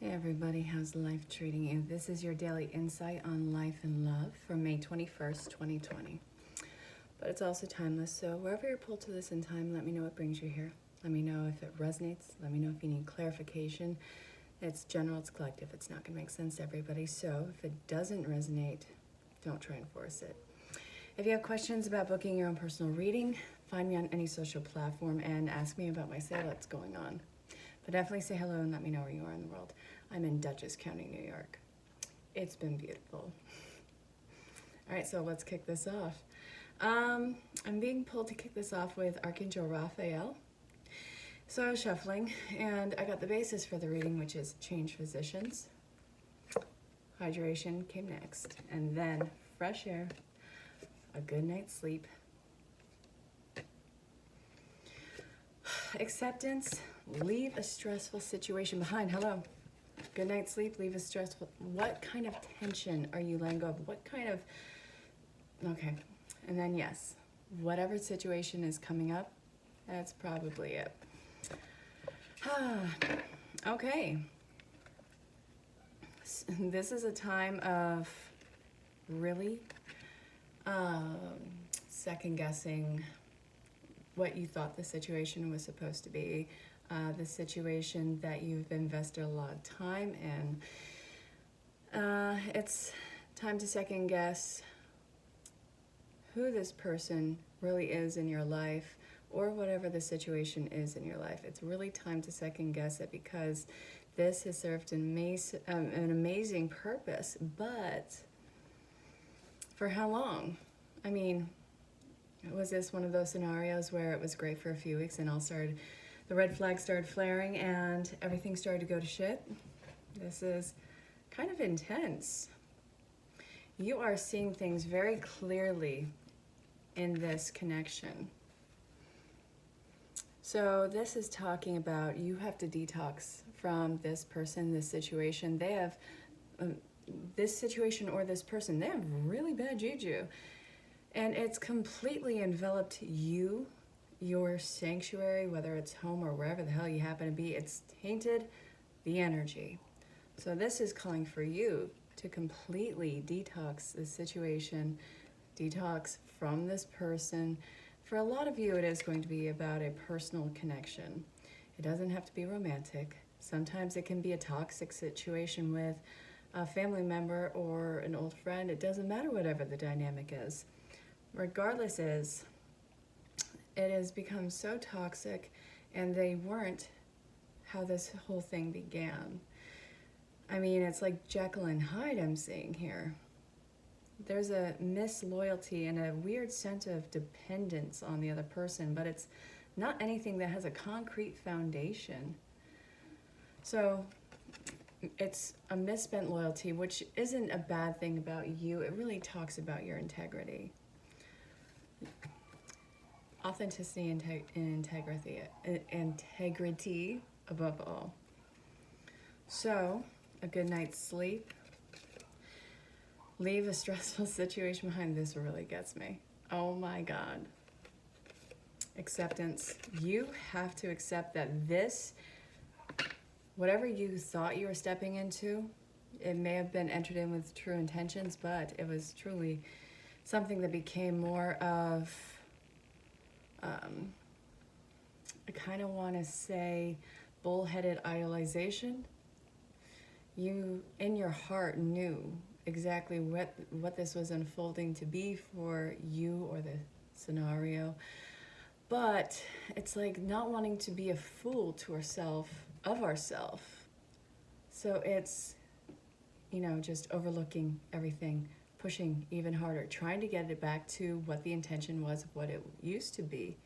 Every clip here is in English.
Hey everybody, how's life treating you? This is your daily insight on life and love for May 21st, 2020. But it's also timeless, so wherever you're pulled to this in time, let me know what brings you here. Let me know if it resonates. Let me know if you need clarification. It's general, it's collective. It's not going to make sense to everybody, so if it doesn't resonate, don't try and force it. If you have questions about booking your own personal reading, find me on any social platform and ask me about my sale that's going on. But definitely say hello and let me know where you are in the world. I'm in Dutchess County, New York. It's been beautiful. All right, so let's kick this off. I'm being pulled to kick this off with Archangel Raphael. So I was shuffling and I got the basis for the reading, which is change physicians. Hydration came next, and then fresh air, a good night's sleep, acceptance, leave a stressful situation behind. Hello. Good night's sleep, leave a stressful. What kind of tension are you letting go of? What kind of, okay. And then yes, whatever situation is coming up, that's probably it. Okay. This is a time of really second guessing what you thought the situation was supposed to be, the situation that you've invested a lot of time in. It's time to second guess who this person really is in your life, or whatever the situation is in your life. It's really time to second guess it, because this has served an amazing purpose, but for how long? I mean, was this one of those scenarios where it was great for a few weeks and the red flags started flaring and everything started to go to shit? This is kind of intense. You are seeing things very clearly in this connection. So this is talking about you have to detox from this person, this situation. They have, this situation or this person, they have really bad juju. And it's completely enveloped you, your sanctuary, whether it's home or wherever the hell you happen to be. It's tainted the energy. So this is calling for you to completely detox the situation, detox from this person. For a lot of you, it is going to be about a personal connection. It doesn't have to be romantic. Sometimes it can be a toxic situation with a family member or an old friend. It doesn't matter whatever the dynamic is. Regardless it has become so toxic, and they weren't how this whole thing began. I mean, it's like Jekyll and Hyde I'm seeing here. There's a misloyalty and a weird sense of dependence on the other person, but it's not anything that has a concrete foundation. So it's a misspent loyalty, which isn't a bad thing about you. It really talks about your integrity. Authenticity and integrity above all. So, a good night's sleep. Leave a stressful situation behind. This really gets me. Oh my God. Acceptance. You have to accept that this, whatever you thought you were stepping into, it may have been entered in with true intentions, but it was truly something that became more of, I kind of want to say, bullheaded idealization. You, in your heart, knew exactly what this was unfolding to be for you or the scenario, but it's like not wanting to be a fool to ourselves, of ourselves. So it's, just overlooking everything, pushing even harder, trying to get it back to what the intention was of what it used to be.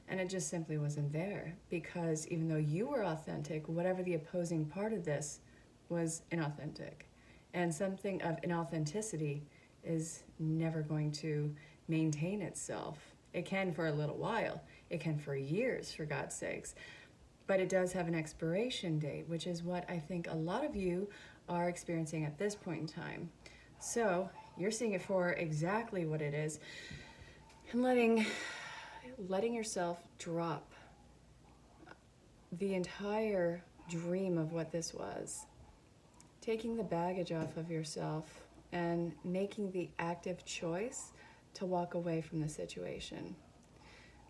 And it just simply wasn't there, because even though you were authentic, whatever the opposing part of this was inauthentic. And something of inauthenticity is never going to maintain itself. It can for a little while. It can for years, for God's sakes. But it does have an expiration date, which is what I think a lot of you are experiencing at this point in time. So you're seeing it for exactly what it is, and letting yourself drop the entire dream of what this was. taking the baggage off of yourself and making the active choice to walk away from the situation.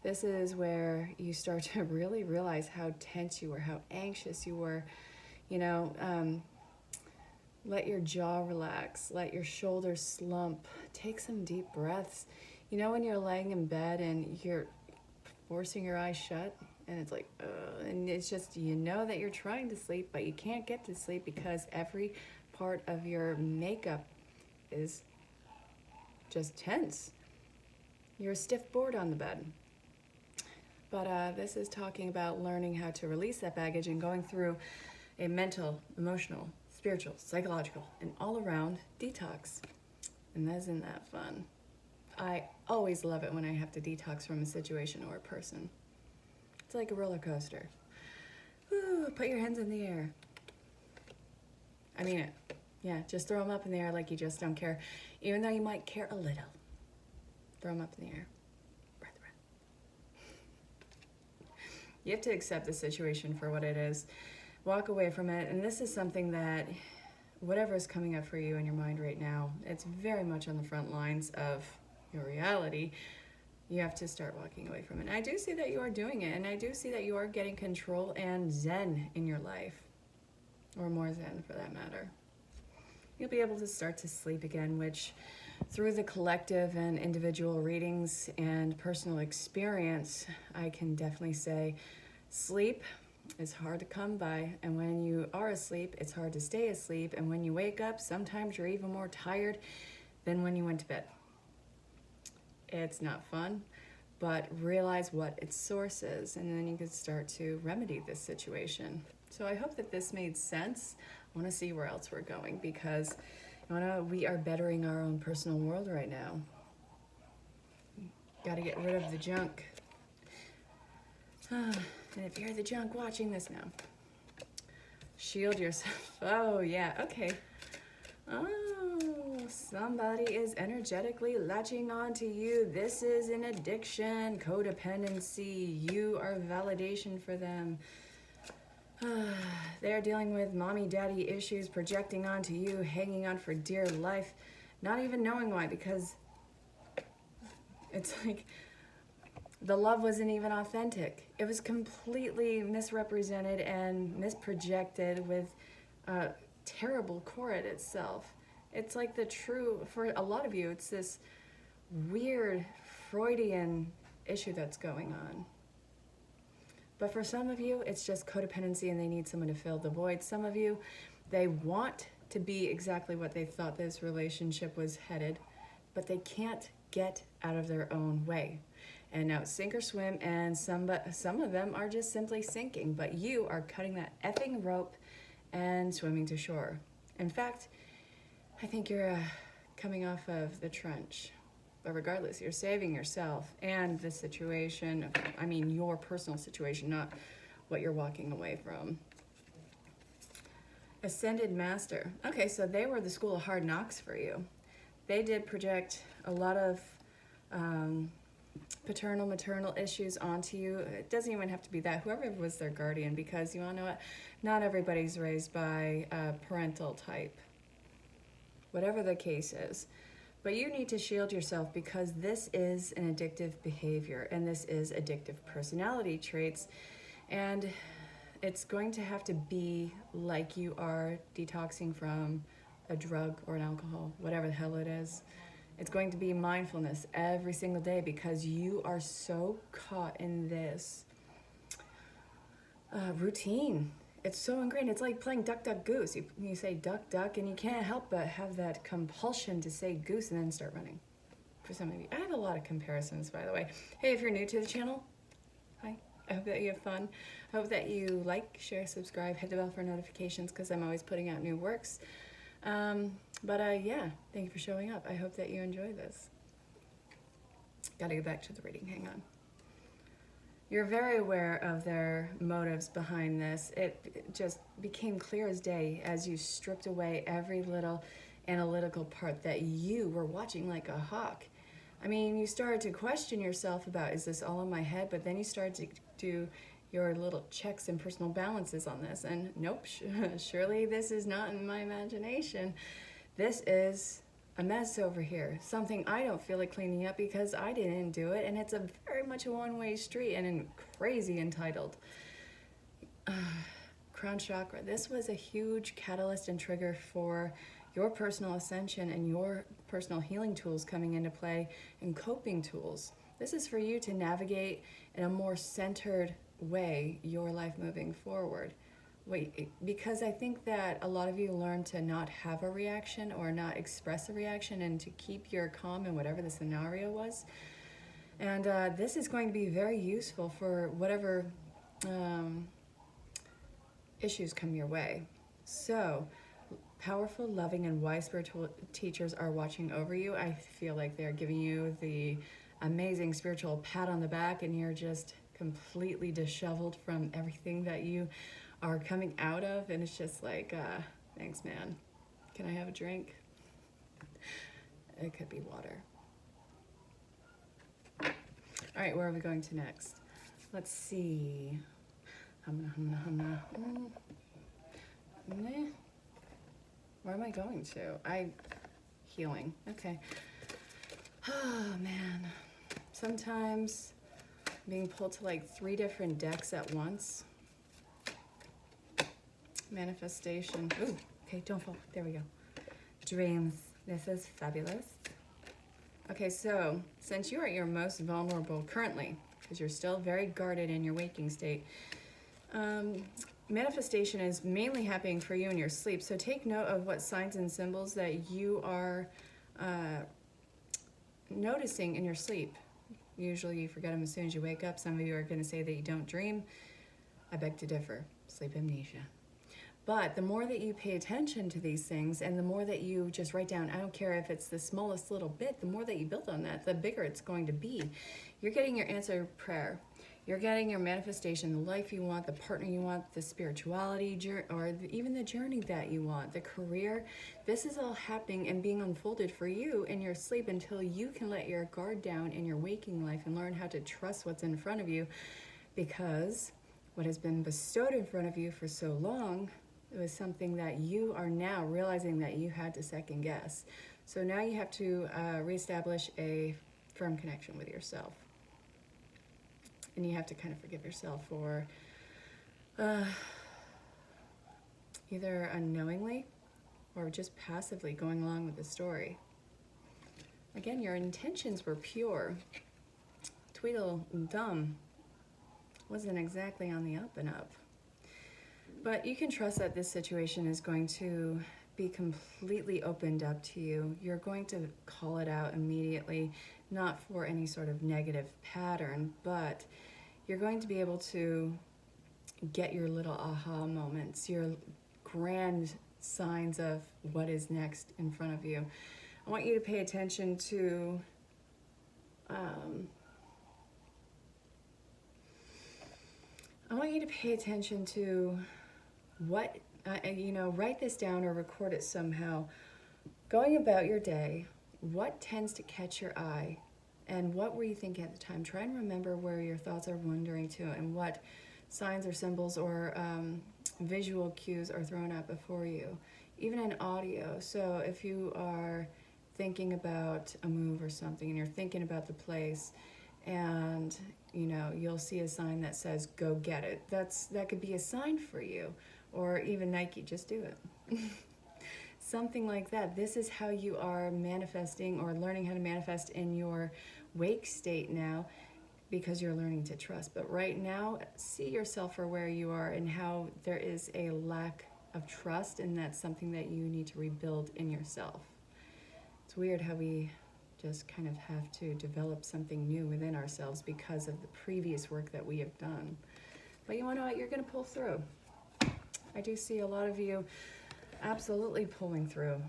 This is where you start to really realize how tense you were, how anxious you were. You know, let your jaw relax, let your shoulders slump, take some deep breaths. You know, when you're laying in bed and you're forcing your eyes shut and it's like, and it's just, you know that you're trying to sleep, but you can't get to sleep because every part of your makeup is just tense. You're a stiff board on the bed. But this is talking about learning how to release that baggage and going through a mental, emotional, spiritual, psychological, and all-around detox. And isn't that fun? I always love it when I have to detox from a situation or a person. It's like a roller coaster. Woo, put your hands in the air. I mean it. Yeah, just throw them up in the air like you just don't care. Even though you might care a little. Throw them up in the air. Breath, breath. You have to accept the situation for what it is. Walk away from it. And this is something that, whatever is coming up for you in your mind right now, it's very much on the front lines of your reality. You have to start walking away from it. And I do see that you are doing it. And I do see that you are getting control and zen in your life. Or more zen, for that matter. You'll be able to start to sleep again, which through the collective and individual readings and personal experience, I can definitely say sleep is hard to come by. And when you are asleep, it's hard to stay asleep. And when you wake up, sometimes you're even more tired than when you went to bed. It's not fun, but realize what its source is, and then you can start to remedy this situation. So I hope that this made sense. I want to see where else we're going, because we are bettering our own personal world right now. Got to get rid of the junk. And if you're the junk watching this now, shield yourself. Oh, yeah, okay. Oh, somebody is energetically latching on to you. This is an addiction, codependency. You are validation for them. They're dealing with mommy daddy issues, projecting onto you, hanging on for dear life, not even knowing why, because it's like the love wasn't even authentic. It was completely misrepresented and misprojected with a terrible core at itself. It's like for a lot of you, it's this weird Freudian issue that's going on. But for some of you, it's just codependency and they need someone to fill the void. Some of you, they want to be exactly what they thought this relationship was headed, but they can't get out of their own way. And now sink or swim, and some of them are just simply sinking, but you are cutting that effing rope and swimming to shore. In fact, I think you're coming off of the trench. But regardless, you're saving yourself and the situation. I mean, your personal situation, not what you're walking away from. Ascended Master. Okay, so they were the school of hard knocks for you. They did project a lot of paternal, maternal issues onto you. It doesn't even have to be that. Whoever was their guardian, because you want to know what? Not everybody's raised by a parental type. Whatever the case is. But you need to shield yourself, because this is an addictive behavior and this is addictive personality traits. And it's going to have to be like you are detoxing from a drug or an alcohol, whatever the hell it is. It's going to be mindfulness every single day, because you are so caught in this routine. It's so ingrained. It's like playing duck, duck, goose. You say duck, duck, and you can't help but have that compulsion to say goose and then start running. For some of you. I have a lot of comparisons, by the way. Hey, if you're new to the channel, hi. I hope that you have fun. I hope that you like, share, subscribe, hit the bell for notifications, because I'm always putting out new works. Yeah, thank you for showing up. I hope that you enjoy this. Gotta go back to the reading, hang on. You're very aware of their motives behind this. It just became clear as day as you stripped away every little analytical part that you were watching like a hawk. I mean, you started to question yourself about, is this all in my head? But then you started to your little checks and personal balances on this. And nope, surely this is not in my imagination. This is a mess over here. Something I don't feel like cleaning up because I didn't do it. And it's a very much a one-way street and crazy entitled. Crown chakra. This was a huge catalyst and trigger for your personal ascension and your personal healing tools coming into play and coping tools. This is for you to navigate in a more centered way your life moving forward. Because I think that a lot of you learn to not have a reaction or not express a reaction and to keep your calm in whatever the scenario was. And this is going to be very useful for whatever issues come your way. So, powerful, loving, and wise spiritual teachers are watching over you. I feel like they're giving you the amazing spiritual pat on the back, and you're just completely disheveled from everything that you are coming out of, and it's just like, thanks, man. Can I have a drink? It could be water. All right, where are we going to next? Let's see. Where am I going to? Healing. Okay. Oh, man. Sometimes being pulled to like 3 different decks at once. Manifestation. Ooh, okay, don't fall. There we go. Dreams. This is fabulous. Okay, so since you are at your most vulnerable currently, because you're still very guarded in your waking state, manifestation is mainly happening for you in your sleep. So take note of what signs and symbols that you are noticing in your sleep. Usually you forget them as soon as you wake up. Some of you are going to say that you don't dream. I beg to differ. Sleep amnesia. But the more that you pay attention to these things and the more that you just write down, I don't care if it's the smallest little bit, the more that you build on that, the bigger it's going to be. You're getting your answered prayer. You're getting your manifestation, the life you want, the partner you want, the spirituality, or even the journey that you want, the career. This is all happening and being unfolded for you in your sleep until you can let your guard down in your waking life and learn how to trust what's in front of you, because what has been bestowed in front of you for so long, it was something that you are now realizing that you had to second guess. So now you have to reestablish a firm connection with yourself. And you have to kind of forgive yourself for either unknowingly or just passively going along with the story. Again, your intentions were pure. Tweedledum wasn't exactly on the up and up. But you can trust that this situation is going to be completely opened up to you. You're going to call it out immediately, not for any sort of negative pattern, but you're going to be able to get your little aha moments, your grand signs of what is next in front of you. I want you to pay attention to what, write this down or record it somehow. Going about your day, what tends to catch your eye? And what were you thinking at the time? Try and remember where your thoughts are wandering to and what signs or symbols or visual cues are thrown out before you. Even in audio. So if you are thinking about a move or something and you're thinking about the place and you'll see a sign that says go get it. That could be a sign for you. Or even Nike, just do it. Something like that. This is how you are manifesting or learning how to manifest in your wake state now, because you're learning to trust. But right now, see yourself for where you are and how there is a lack of trust, and that's something that you need to rebuild in yourself. It's weird how we just kind of have to develop something new within ourselves because of the previous work that we have done. But you want to know what? You're going to pull through. I do see a lot of you absolutely pulling through.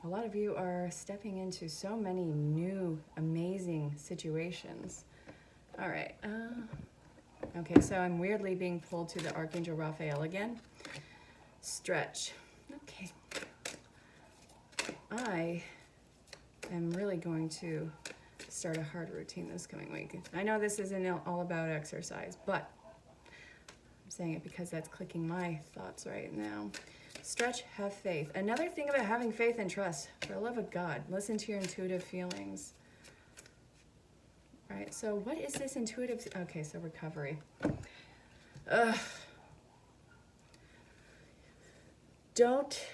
A lot of you are stepping into so many new, amazing situations. All right. Okay, so I'm weirdly being pulled to the Archangel Raphael again. Stretch. Okay. I am really going to start a hard routine this coming week. I know this isn't all about exercise, but saying it because that's clicking my thoughts right now. Stretch, have faith. Another thing about having faith and trust, for the love of God, listen to your intuitive feelings. All right, so what is this intuitive? Okay, so recovery. Don't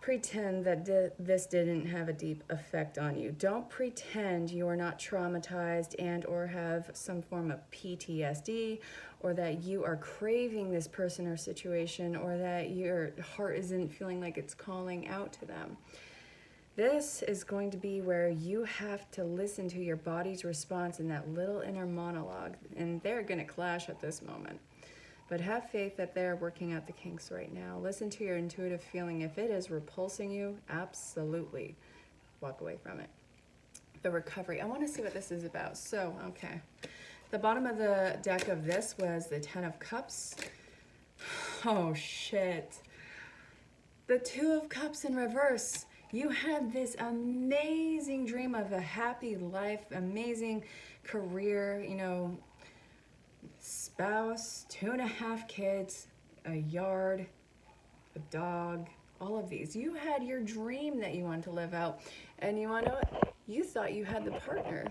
pretend that this didn't have a deep effect on you. Don't pretend you are not traumatized and or have some form of PTSD, or that you are craving this person or situation, or that your heart isn't feeling like it's calling out to them. This is going to be where you have to listen to your body's response in that little inner monologue, and they're going to clash at this moment. But have faith that they're working out the kinks right now. Listen to your intuitive feeling. If it is repulsing you, absolutely walk away from it. The recovery. I want to see what this is about. So, okay. The bottom of the deck of this was the Ten of Cups. Oh, shit. The Two of Cups in reverse. You had this amazing dream of a happy life, amazing career, you know, spouse, 2.5 kids, a yard, a dog, all of these. You had your dream that you wanted to live out. And you want to know what? You thought you had the partner.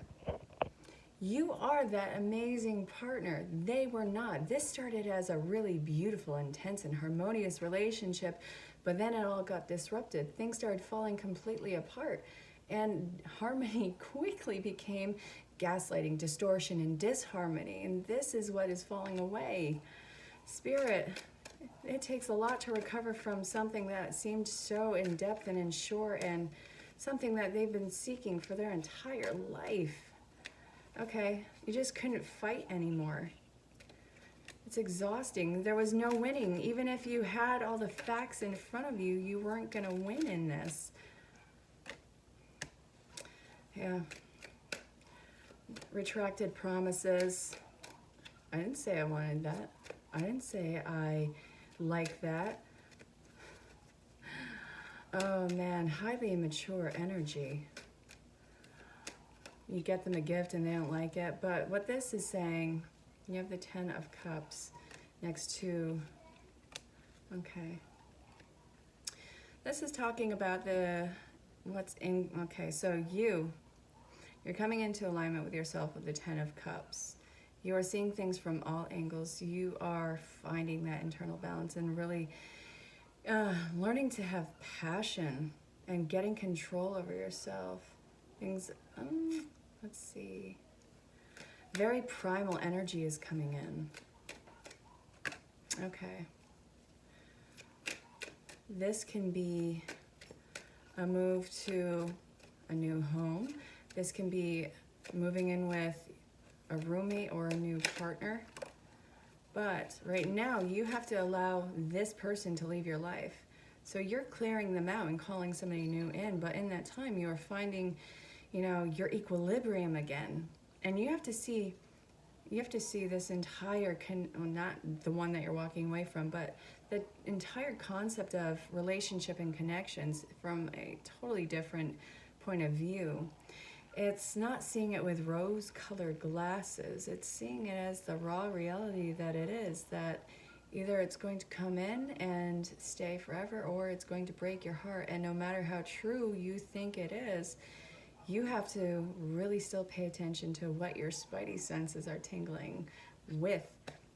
You are that amazing partner. They were not. This started as a really beautiful, intense, and harmonious relationship, but then it all got disrupted. Things started falling completely apart, and harmony quickly became gaslighting, distortion, and disharmony, and this is what is falling away. Spirit, it takes a lot to recover from something that seemed so in-depth and sure, and something that they've been seeking for their entire life. Okay, you just couldn't fight anymore. It's exhausting. There was no winning. Even if you had all the facts in front of you, you weren't gonna win in this. Yeah. Retracted promises. I didn't say I wanted that. I didn't say I like that. Oh man, highly immature energy. You get them a gift and they don't like it. But what this is saying, you have the Ten of Cups next to, okay. This is talking about so you're coming into alignment with yourself with the Ten of Cups. You are seeing things from all angles. You are finding that internal balance and really learning to have passion and getting control over yourself. Things, let's see. Very primal energy is coming in. Okay. This can be a move to a new home. This can be moving in with a roommate or a new partner. But right now, you have to allow this person to leave your life. So you're clearing them out and calling somebody new in. But in that time, you are finding, you know, your equilibrium again. And you have to see this entire, not the one that you're walking away from, but the entire concept of relationship and connections from a totally different point of view. It's not seeing it with rose-colored glasses. It's seeing it as the raw reality that it is, that either it's going to come in and stay forever, or it's going to break your heart. And no matter how true you think it is, you have to really still pay attention to what your spidey senses are tingling with,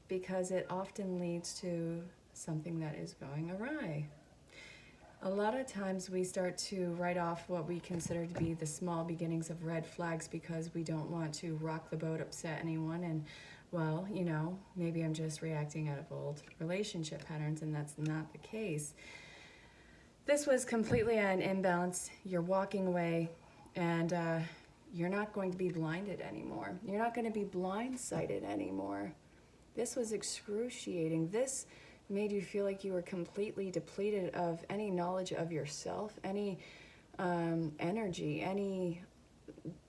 because it often leads to something that is going awry. A lot of times we start to write off what we consider to be the small beginnings of red flags because we don't want to rock the boat, upset anyone, and well, you know, maybe I'm just reacting out of old relationship patterns, and that's not the case. This was completely an imbalance. You're walking away, and you're not going to be blinded anymore. You're not going to be blindsided anymore. This was excruciating. This made you feel like you were completely depleted of any knowledge of yourself, any energy, any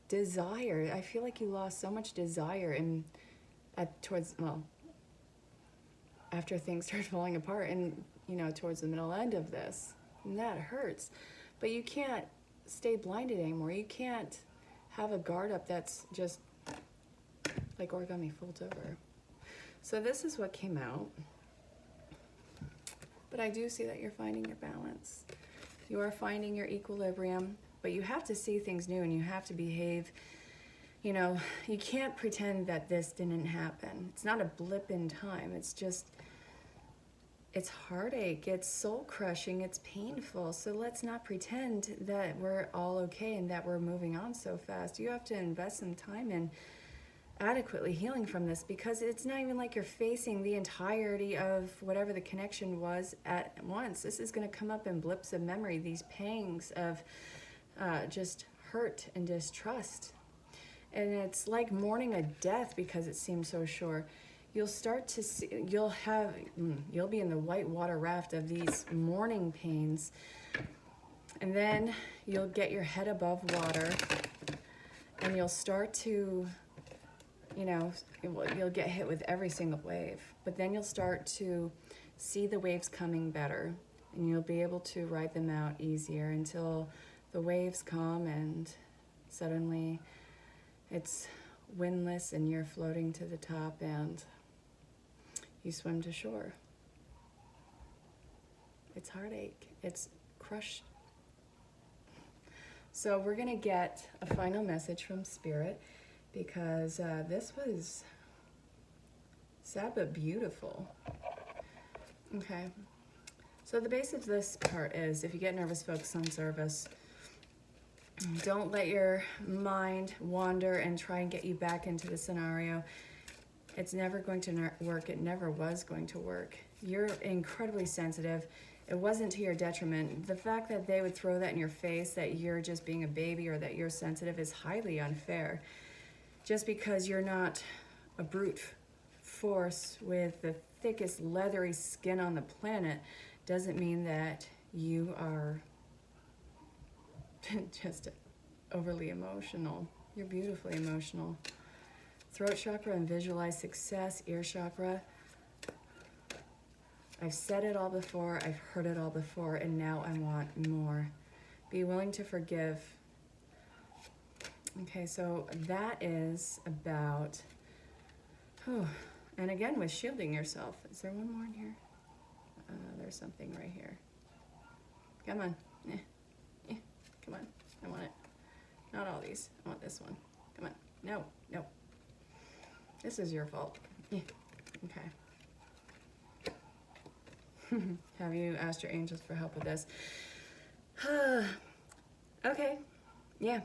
desire. I feel like you lost so much desire after things started falling apart, and you know, towards the middle end of this, and that hurts. But you can't stay blinded anymore. You can't have a guard up that's just like origami folds over. So this is what came out. But I do see that you're finding your balance. You are finding your equilibrium, but you have to see things new and you have to behave. You know, you can't pretend that this didn't happen. It's not a blip in time. It's just, it's heartache, it's soul crushing, it's painful. So let's not pretend that we're all okay and that we're moving on so fast. You have to invest some time in adequately healing from this, because it's not even like you're facing the entirety of whatever the connection was at once. This is going to come up in blips of memory, these pangs of just hurt and distrust. And it's like mourning a death because it seems so sure. You'll start to see, you'll be in the white water raft of these mourning pains, and then you'll get your head above water and you'll start to, you know, you'll get hit with every single wave, but then you'll start to see the waves coming better and you'll be able to ride them out easier until the waves come and suddenly it's windless and you're floating to the top and you swim to shore. It's heartache. It's crushed. So we're going to get a final message from Spirit, because this was sad but beautiful. Okay. So the base of this part is, if you get nervous, focus on service. Don't let your mind wander and try and get you back into the scenario. It's never going to work. It never was going to work. You're incredibly sensitive. It wasn't to your detriment. The fact that they would throw that in your face, that you're just being a baby or that you're sensitive, is highly unfair. Just because you're not a brute force with the thickest leathery skin on the planet doesn't mean that you are just overly emotional. You're beautifully emotional. Throat chakra and visualize success. Ear chakra. I've said it all before, I've heard it all before, and now I want more. Be willing to forgive. Okay, so that is about, and again with shielding yourself. Is there one more in here? There's something right here. Come on. Come on. I want it. Not all these. I want this one. Come on. No. This is your fault. Okay. Have you asked your angels for help with this? Okay. Yeah.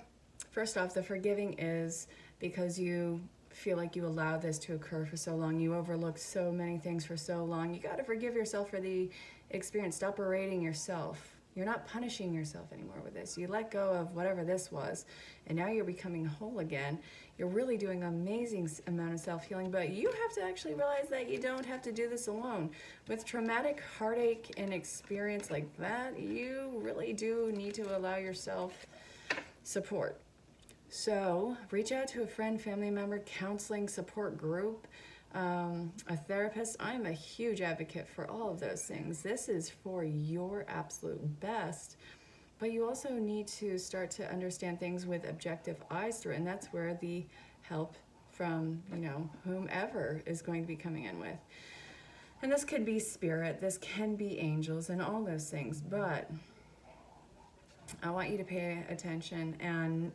First off, the forgiving is because you feel like you allowed this to occur for so long. You overlooked so many things for so long. You got to forgive yourself for the experience. Stop berating yourself. You're not punishing yourself anymore with this. You let go of whatever this was, and now you're becoming whole again. You're really doing an amazing amount of self-healing, but you have to actually realize that you don't have to do this alone. With traumatic heartache and experience like that, you really do need to allow yourself support. So reach out to a friend, family member, counseling support group, a therapist. I'm a huge advocate for all of those things. This is for your absolute best, but you also need to start to understand things with objective eyes through it, and that's where the help from, whomever is going to be coming in with. And this could be spirit, this can be angels, and all those things, but I want you to pay attention, and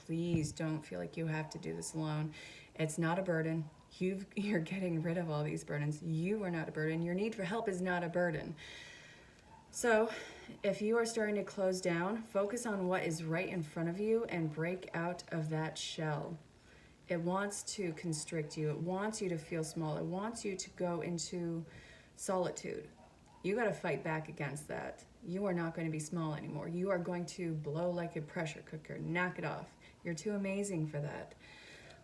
please don't feel like you have to do this alone. It's not a burden. You're getting rid of all these burdens. You are not a burden. Your need for help is not a burden. So if you are starting to close down, focus on what is right in front of you and break out of that shell. It wants to constrict you. It wants you to feel small. It wants you to go into solitude. You got to fight back against that. You are not going to be small anymore. You are going to blow like a pressure cooker. Knock it off. You're too amazing for that.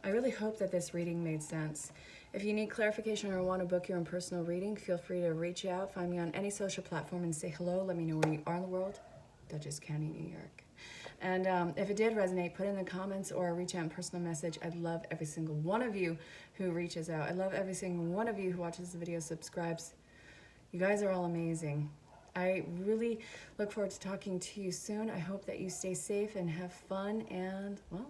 I really hope that this reading made sense. If you need clarification or want to book your own personal reading, feel free to reach out. Find me on any social platform and say hello. Let me know where you are in the world. Dutchess County, New York. And if it did resonate, put in the comments or reach out in personal message. I'd love every single one of you who reaches out. I love every single one of you who watches the video, subscribes. You guys are all amazing. I really look forward to talking to you soon. I hope that you stay safe and have fun, and, well,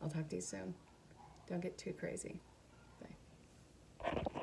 I'll talk to you soon. Don't get too crazy.